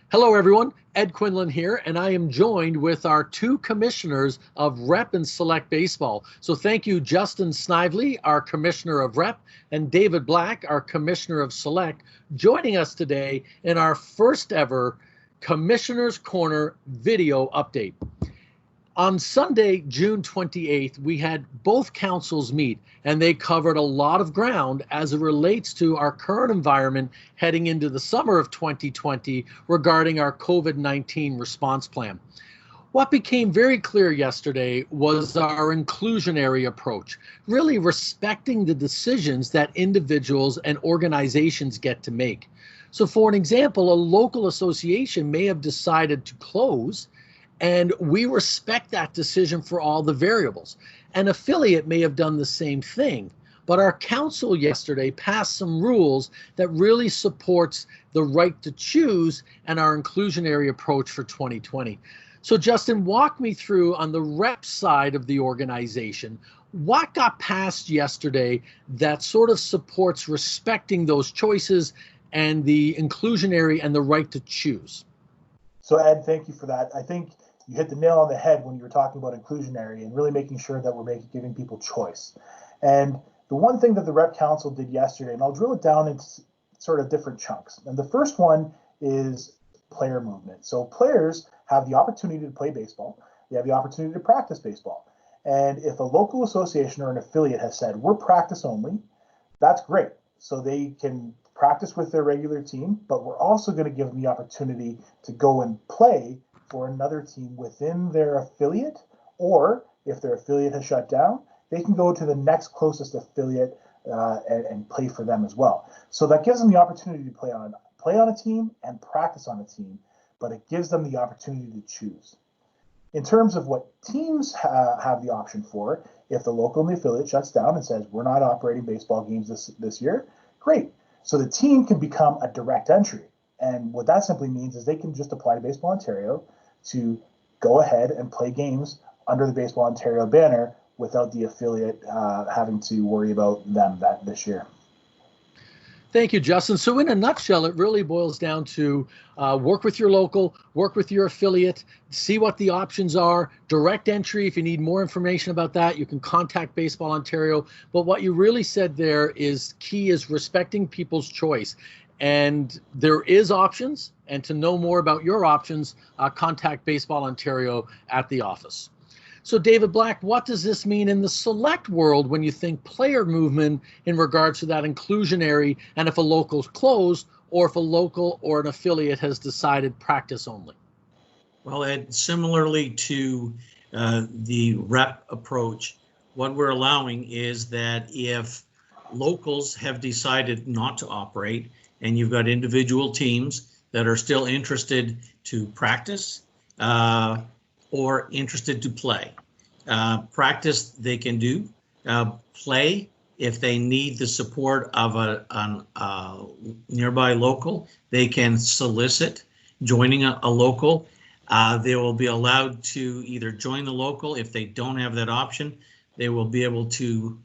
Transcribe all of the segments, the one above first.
Hello, everyone. Ed Quinlan here, and I am joined with our two commissioners of Rep and Select Baseball. So thank you, Justin Snively, our Commissioner of Rep, and David Black, our Commissioner of Select, joining us today in our first ever Commissioner's Corner video update. On Sunday, June 28th, we had both councils meet, and they covered a lot of ground as it relates to our current environment heading into the summer of 2020 regarding our COVID-19 response plan. What became very clear yesterday was our inclusionary approach, really respecting the decisions that individuals and organizations get to make. So for an example, a local association may have decided to close, and we respect that decision for all the variables. An affiliate may have done the same thing, but our council yesterday passed some rules that really supports the right to choose and our inclusionary approach for 2020. So Justin, walk me through on the rep side of the organization, what got passed yesterday that sort of supports respecting those choices and the inclusionary and the right to choose? So Ed, thank you for that. I think you hit the nail on the head when you were talking about inclusionary and really making sure that we're giving people choice. And the one thing that the Rep Council did yesterday, and I'll drill it down into sort of different chunks. And the first one is player movement. So players have the opportunity to play baseball. They have the opportunity to practice baseball. And if a local association or an affiliate has said, we're practice only, that's great. So they can practice with their regular team, but we're also going to give them the opportunity to go and play for another team within their affiliate, or if their affiliate has shut down, they can go to the next closest affiliate and play for them as well. So that gives them the opportunity to play on a team and practice on a team, but it gives them the opportunity to choose. In terms of what teams have the option for, if the local and the affiliate shuts down and says, we're not operating baseball games this year, great. So the team can become a direct entry. And what that simply means is they can just apply to Baseball Ontario to go ahead and play games under the Baseball Ontario banner without the affiliate having to worry about them this year. Thank you, Justin. So in a nutshell, it really boils down to work with your local, work with your affiliate, see what the options are, direct entry. If you need more information about that, you can contact Baseball Ontario. But what you really said there is key is respecting people's choice. And there is options, and to know more about your options, contact Baseball Ontario at the office. So David Black, what does this mean in the select world when you think player movement in regards to that inclusionary, and if a local's closed, or if a local or an affiliate has decided practice only? Well, Ed, similarly to the rep approach, what we're allowing is that if locals have decided not to operate, and you've got individual teams that are still interested to practice or interested to play. Practice they can do, play if they need the support of a nearby local, they can solicit joining a local. They will be allowed to either join the local. If they don't have that option, they will be able to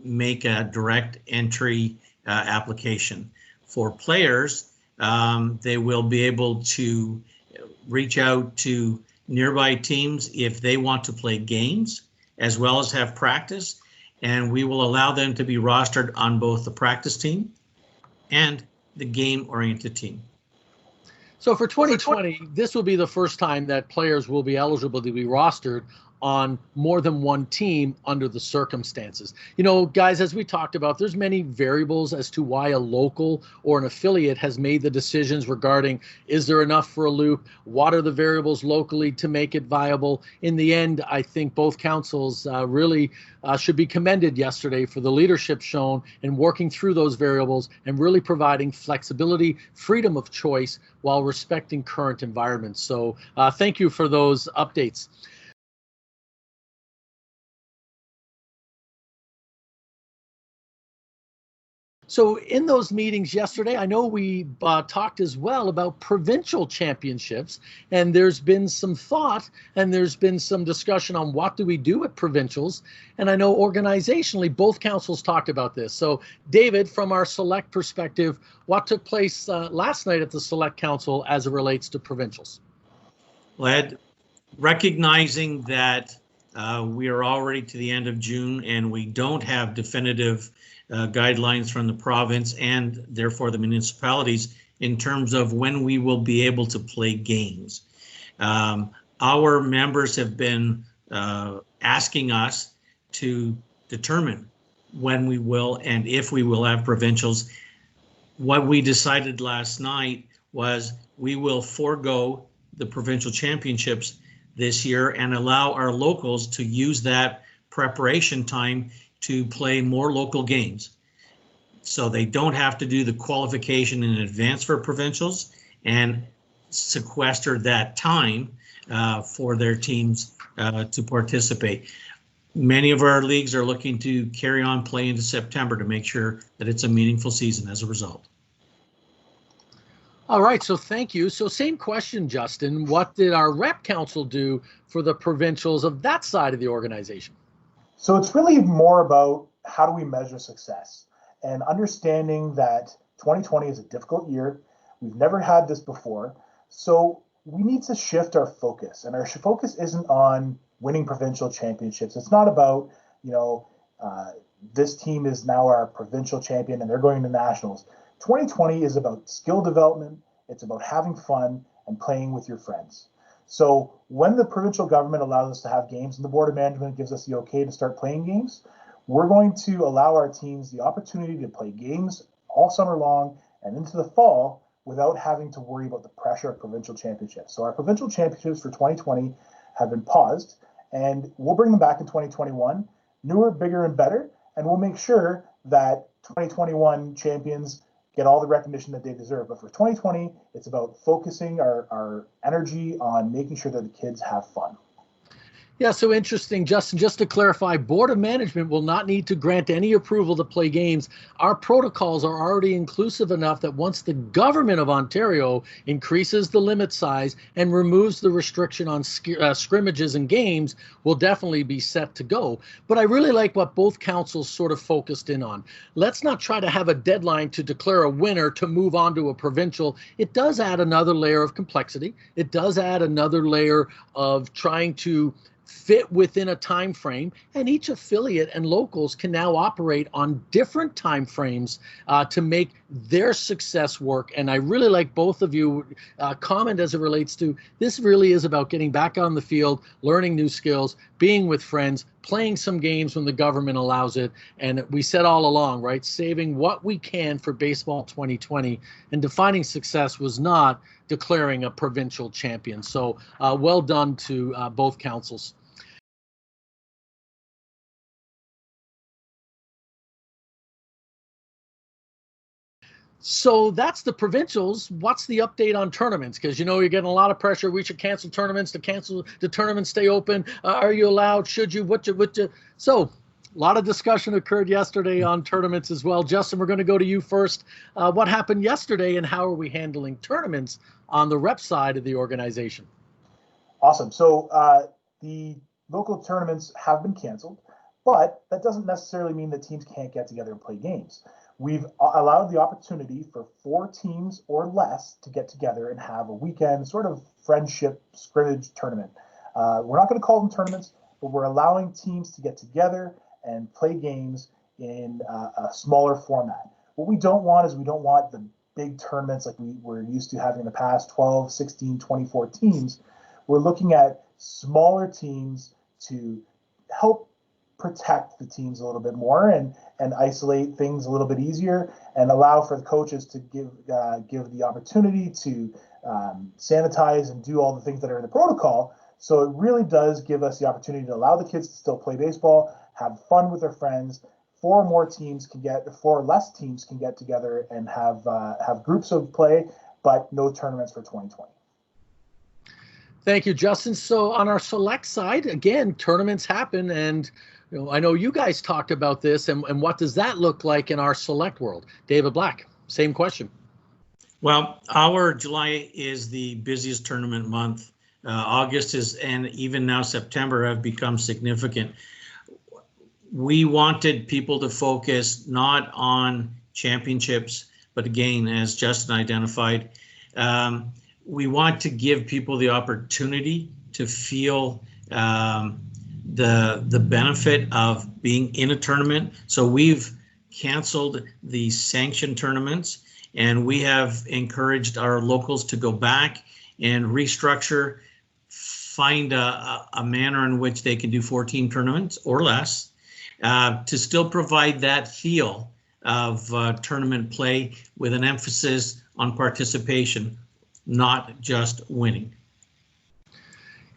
make a direct entry application. For players, they will be able to reach out to nearby teams if they want to play games as well as have practice, and we will allow them to be rostered on both the practice team and the game-oriented team. So for 2020, this will be the first time that players will be eligible to be rostered on more than one team under the circumstances. You know, guys, as we talked about, there's many variables as to why a local or an affiliate has made the decisions regarding, is there enough for a loop? What are the variables locally to make it viable? In the end, I think both councils really should be commended yesterday for the leadership shown in working through those variables and really providing flexibility, freedom of choice while respecting current environments. So thank you for those updates. So in those meetings yesterday, I know we talked as well about provincial championships, and there's been some thought and there's been some discussion on what do we do at provincials. And I know organizationally, both councils talked about this. So David, from our select perspective, what took place last night at the select council as it relates to provincials? Well, Ed, recognizing that we are already to the end of June and we don't have definitive guidelines from the province and therefore the municipalities in terms of when we will be able to play games. Our members have been asking us to determine when we will and if we will have provincials. What we decided last night was we will forego the provincial championships this year and allow our locals to use that preparation time to play more local games. So they don't have to do the qualification in advance for provincials and sequester that time for their teams to participate. Many of our leagues are looking to carry on play into September to make sure that it's a meaningful season as a result. All right, so thank you. So same question, Justin. What did our rep council do for the provincials of that side of the organization? So it's really more about how do we measure success and understanding that 2020 is a difficult year. We've never had this before. So we need to shift our focus, and our focus isn't on winning provincial championships. It's not about, this team is now our provincial champion and they're going to nationals. 2020 is about skill development. It's about having fun and playing with your friends. So when the provincial government allows us to have games and the Board of Management gives us the okay to start playing games, we're going to allow our teams the opportunity to play games all summer long and into the fall without having to worry about the pressure of provincial championships. So our provincial championships for 2020 have been paused, and we'll bring them back in 2021, newer, bigger, and better, and we'll make sure that 2021 champions get all the recognition that they deserve. But for 2020, it's about focusing our energy on making sure that the kids have fun. Yeah, so interesting, Justin. Just to clarify, Board of Management will not need to grant any approval to play games. Our protocols are already inclusive enough that once the government of Ontario increases the limit size and removes the restriction on scrimmages and games, we'll definitely be set to go. But I really like what both councils sort of focused in on. Let's not try to have a deadline to declare a winner to move on to a provincial. It does add another layer of complexity. It does add another layer of trying to fit within a time frame, and each affiliate and locals can now operate on different time frames to make their success work. And I really like both of you comment as it relates to this really is about getting back on the field, learning new skills, being with friends, playing some games when the government allows it. And we said all along, right, saving what we can for baseball 2020, and defining success was not declaring a provincial champion. So well done to both councils. So that's the provincials. What's the update on tournaments? Because you're getting a lot of pressure. We should cancel tournaments. To cancel the tournaments, stay open. Are you allowed? Should you? What you? So a lot of discussion occurred yesterday on tournaments as well. Justin, we're going to go to you first. What happened yesterday, and how are we handling tournaments on the rep side of the organization? Awesome. So the local tournaments have been canceled, but that doesn't necessarily mean that teams can't get together and play games. We've allowed the opportunity for 4 teams or less to get together and have a weekend sort of friendship scrimmage tournament. We're not going to call them tournaments, but we're allowing teams to get together and play games in a smaller format. What we don't want is we don't want the big tournaments like we were used to having in the past, 12, 16, 24 teams. We're looking at smaller teams to help protect the teams a little bit more and isolate things a little bit easier and allow for the coaches to give the opportunity to sanitize and do all the things that are in the protocol. So it really does give us the opportunity to allow the kids to still play baseball, have fun with their friends. 4 less teams can get together and have groups of play, but no tournaments for 2020. Thank you, Justin. So on our select side, again, tournaments happen, and I know you guys talked about this, and what does that look like in our select world? David Black, same question. Well, our July is the busiest tournament month. August is, and even now September, have become significant. We wanted people to focus not on championships, but again, as Justin identified, we want to give people the opportunity to feel the benefit of being in a tournament. So we've canceled the sanctioned tournaments, and we have encouraged our locals to go back and restructure, find a manner in which they can do 14 tournaments or less, to still provide that feel of tournament play with an emphasis on participation, not just winning.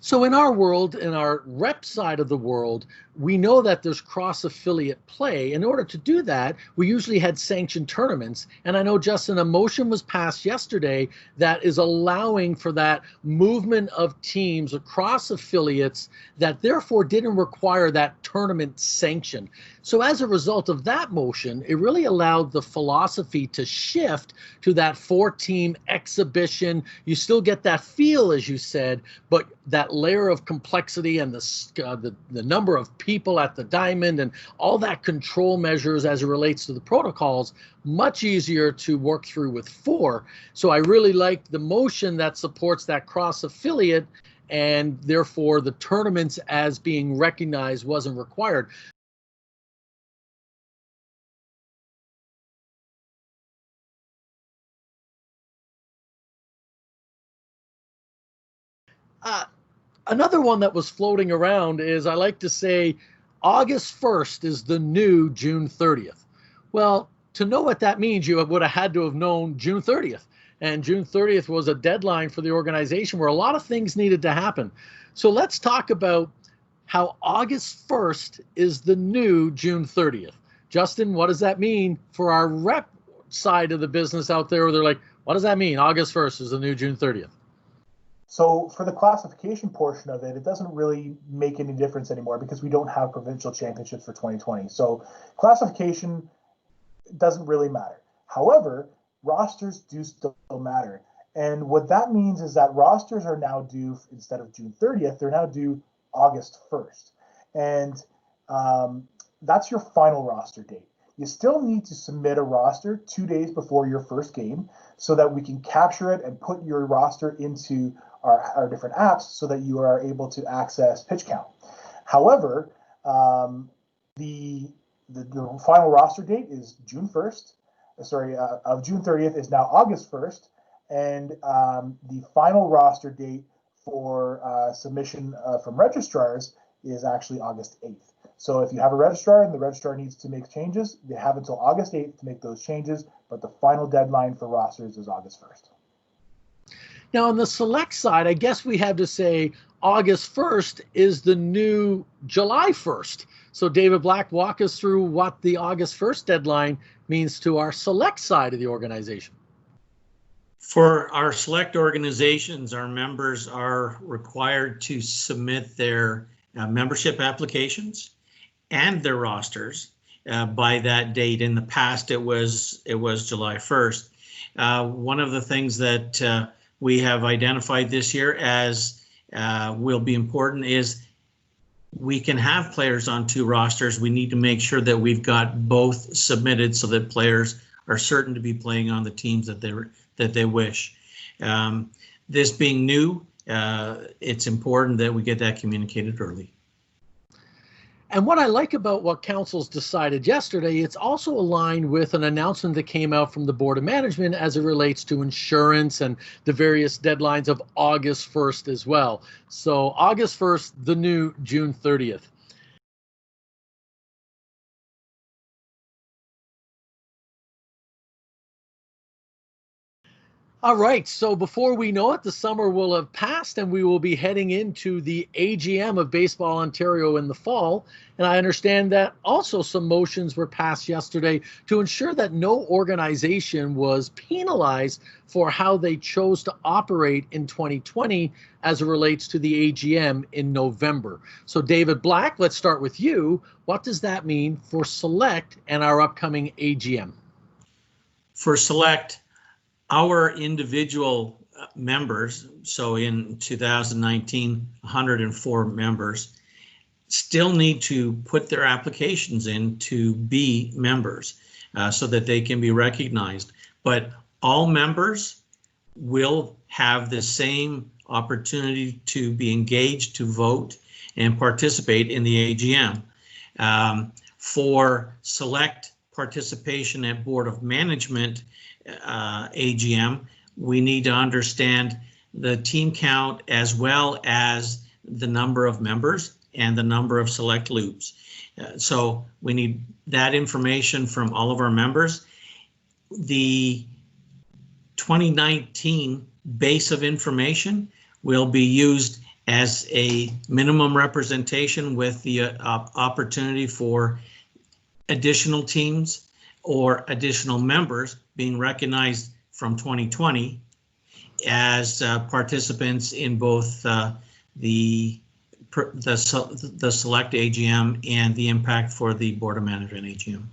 So in our world, in our rep side of the world, we know that there's cross-affiliate play. In order to do that, we usually had sanctioned tournaments. And I know, Justin, a motion was passed yesterday that is allowing for that movement of teams across affiliates that therefore didn't require that tournament sanction. So as a result of that motion, it really allowed the philosophy to shift to that 4-team exhibition. You still get that feel, as you said, but that layer of complexity and the number of people at the diamond and all that control measures as it relates to the protocols, much easier to work through with 4. So I really like the motion that supports that cross affiliate, and therefore the tournaments as being recognized wasn't required. Another one that was floating around is, I like to say, August 1st is the new June 30th. Well, to know what that means, you would have had to have known June 30th. And June 30th was a deadline for the organization where a lot of things needed to happen. So let's talk about how August 1st is the new June 30th. Justin, what does that mean for our rep side of the business out there where they're like, what does that mean? August 1st is the new June 30th. So for the classification portion of it, it doesn't really make any difference anymore because we don't have provincial championships for 2020. So classification doesn't really matter. However, rosters do still matter. And what that means is that rosters are now due, instead of June 30th, they're now due August 1st. And that's your final roster date. You still need to submit a roster 2 days before your first game so that we can capture it and put your roster into our different apps so that you are able to access pitch count. However, the final roster date is June 1st. Of June 30th is now August 1st, and the final roster date for submission from registrars is actually August 8th. So if you have a registrar and the registrar needs to make changes, they have until August 8th to make those changes, but the final deadline for rosters is August 1st. Now, on the select side, I guess we have to say August 1st is the new July 1st. So David Black, walk us through what the August 1st deadline means to our select side of the organization. For our select organizations, our members are required to submit their membership applications and their rosters by that date. In the past, it was July 1st. One of the things that we have identified this year as will be important is we can have players on 2 rosters. We need to make sure that we've got both submitted so that players are certain to be playing on the teams that they wish. This being new, it's important that we get that communicated early. And what I like about what council's decided yesterday, it's also aligned with an announcement that came out from the Board of Management as it relates to insurance and the various deadlines of August 1st as well. So August 1st, the new June 30th. All right, so before we know it, the summer will have passed and we will be heading into the AGM of Baseball Ontario in the fall. And I understand that also some motions were passed yesterday to ensure that no organization was penalized for how they chose to operate in 2020 as it relates to the AGM in November. So David Black, let's start with you. What does that mean for Select and our upcoming AGM? For Select, our individual members, so in 2019, 104 members, still need to put their applications in to be members so that they can be recognized. But all members will have the same opportunity to be engaged, to vote, and participate in the AGM. For Select participation at Board of Management AGM, we need to understand the team count as well as the number of members and the number of select loops. So we need that information from all of our members. The 2019 base of information will be used as a minimum representation with the opportunity for additional teams or additional members being recognized from 2020 as participants in both the Select AGM and the impact for the Board of Management AGM.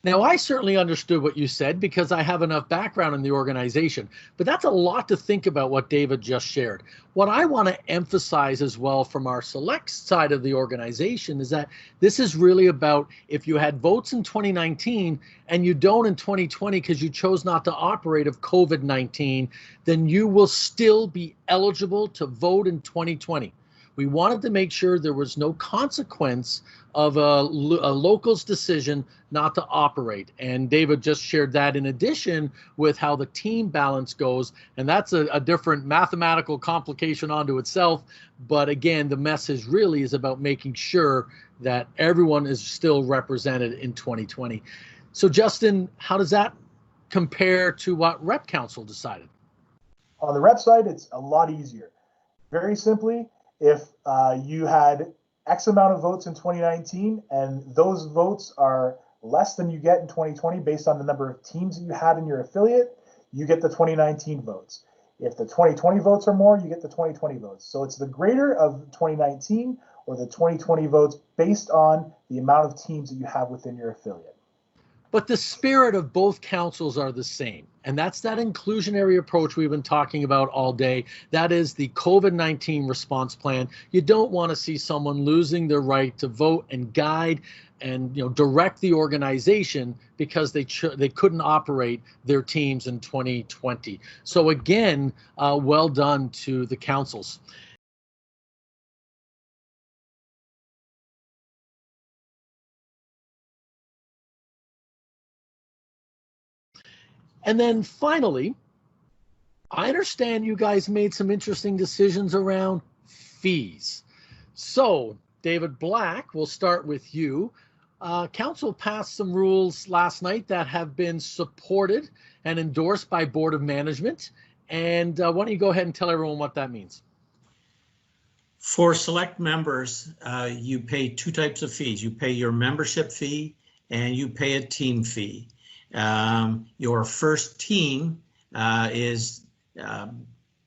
Now, I certainly understood what you said because I have enough background in the organization, but that's a lot to think about what David just shared. What I want to emphasize as well from our Select side of the organization is that this is really about if you had votes in 2019 and you don't in 2020 because you chose not to operate of COVID-19, then you will still be eligible to vote in 2020. We wanted to make sure there was no consequence of a local's decision not to operate. And David just shared that in addition with how the team balance goes. And that's a different mathematical complication onto itself. But again, the message really is about making sure that everyone is still represented in 2020. So Justin, how does that compare to what Rep Council decided? On the rep side, it's a lot easier. Very simply, if you had X amount of votes in 2019 and those votes are less than you get in 2020 based on the number of teams that you had in your affiliate, you get the 2019 votes. If the 2020 votes are more, you get the 2020 votes. So it's the greater of 2019 or the 2020 votes based on the amount of teams that you have within your affiliate. But the spirit of both councils are the same. And that's that inclusionary approach we've been talking about all day. That is the COVID-19 response plan. You don't want to see someone losing their right to vote and guide and direct the organization because they couldn't operate their teams in 2020. So again, well done to the councils. And then finally, I understand you guys made some interesting decisions around fees. So David Black, we'll start with you. Council passed some rules last night that have been supported and endorsed by Board of Management. And why don't you go ahead and tell everyone what that means? For Select members, you pay two types of fees. You pay your membership fee and you pay a team fee. Your first team is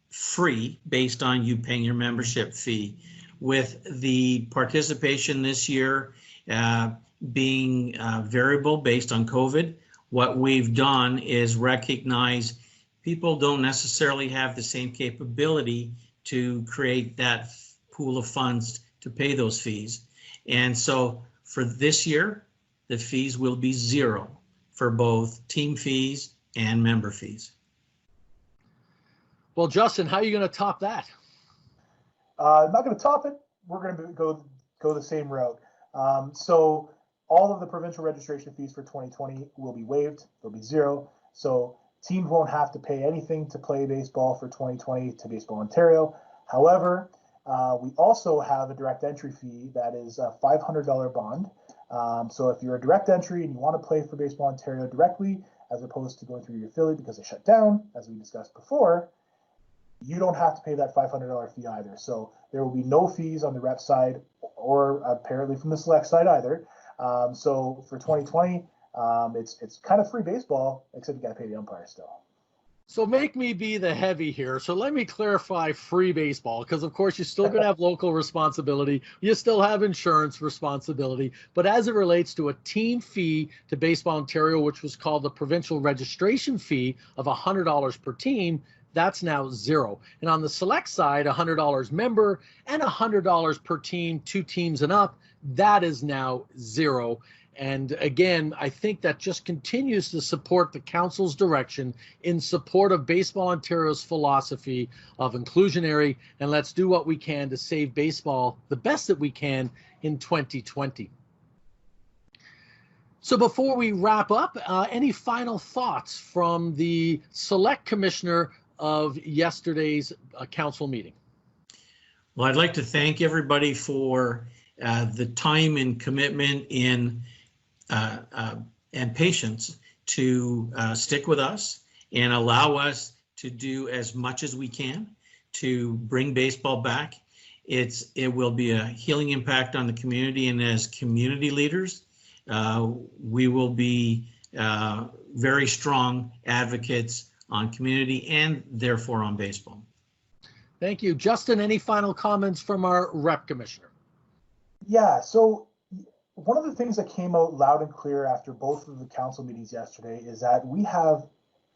free based on you paying your membership fee. With the participation this year being variable based on COVID, what we've done is recognize people don't necessarily have the same capability to create that pool of funds to pay those fees. And so for this year, the fees will be zero for both team fees and member fees. Well, Justin, how are you going to top that? I'm not going to top it. We're going to go the same route. So all of the provincial registration fees for 2020 will be waived. They'll be zero. So teams won't have to pay anything to play baseball for 2020 to Baseball Ontario. However, we also have a direct entry fee that is a $500 bond. So if you're a direct entry and you want to play for Baseball Ontario directly, as opposed to going through your affiliate because they shut down, as we discussed before, you don't have to pay that $500 fee either. So there will be no fees on the rep side or apparently from the select side either. So for 2020, it's kind of free baseball, except you got to pay the umpire still. So make me be the heavy here. So let me clarify free baseball, because of course you're still going to have local responsibility. You still have insurance responsibility. But as it relates to a team fee to Baseball Ontario, which was called the provincial registration fee of $100 per team, that's now zero. And on the select side, $100 member and $100 per team, 2 teams and up, that is now zero. And again, I think that just continues to support the council's direction in support of Baseball Ontario's philosophy of inclusionary, and let's do what we can to save baseball the best that we can in 2020. So before we wrap up, any final thoughts from the select commissioner of yesterday's council meeting? Well, I'd like to thank everybody for the time and commitment and patience to stick with us and allow us to do as much as we can to bring baseball back. It will be a healing impact on the community, and as community leaders, we will be very strong advocates on community and therefore on baseball. Thank you. Justin, any final comments from our rep commissioner? Yeah, so one of the things that came out loud and clear after both of the council meetings yesterday is that we have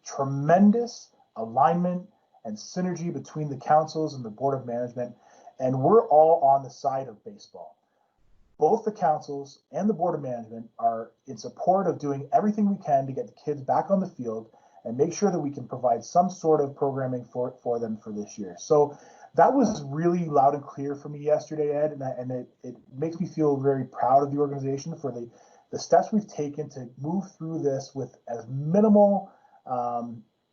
tremendous alignment and synergy between the councils and the board of management, and we're all on the side of baseball. Both the councils and the board of management are in support of doing everything we can to get the kids back on the field and make sure that we can provide some sort of programming for them for this year. So that was really loud and clear for me yesterday, Ed, and it makes me feel very proud of the organization for the steps we've taken to move through this with as minimal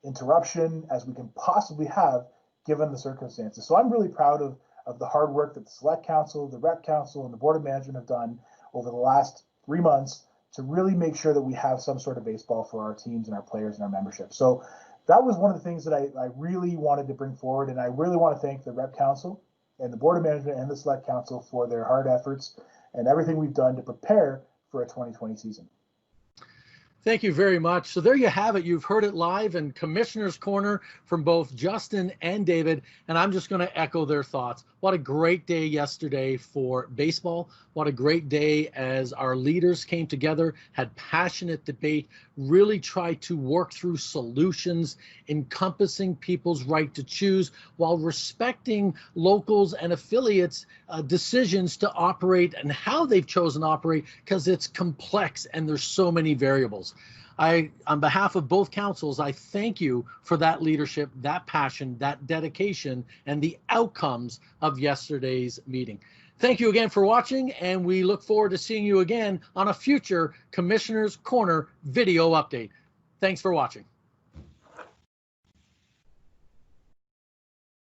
interruption as we can possibly have given the circumstances. So I'm really proud of the hard work that the Select Council, the Rep Council, and the Board of Management have done over the last 3 months to really make sure that we have some sort of baseball for our teams and our players and our membership. So that was one of the things that I really wanted to bring forward, and I really want to thank the Rep Council and the Board of Management and the Select Council for their hard efforts and everything we've done to prepare for a 2020 season. Thank you very much. So there you have it. You've heard it live in Commissioner's Corner from both Justin and David, and I'm just going to echo their thoughts. What a great day yesterday for baseball. What a great day as our leaders came together, had passionate debate, really tried to work through solutions encompassing people's right to choose while respecting locals and affiliates' decisions to operate and how they've chosen to operate, because it's complex and there's so many variables. On behalf of both councils, I thank you for that leadership, that passion, that dedication, and the outcomes of yesterday's meeting. Thank you again for watching, and we look forward to seeing you again on a future Commissioner's Corner video update. Thanks for watching.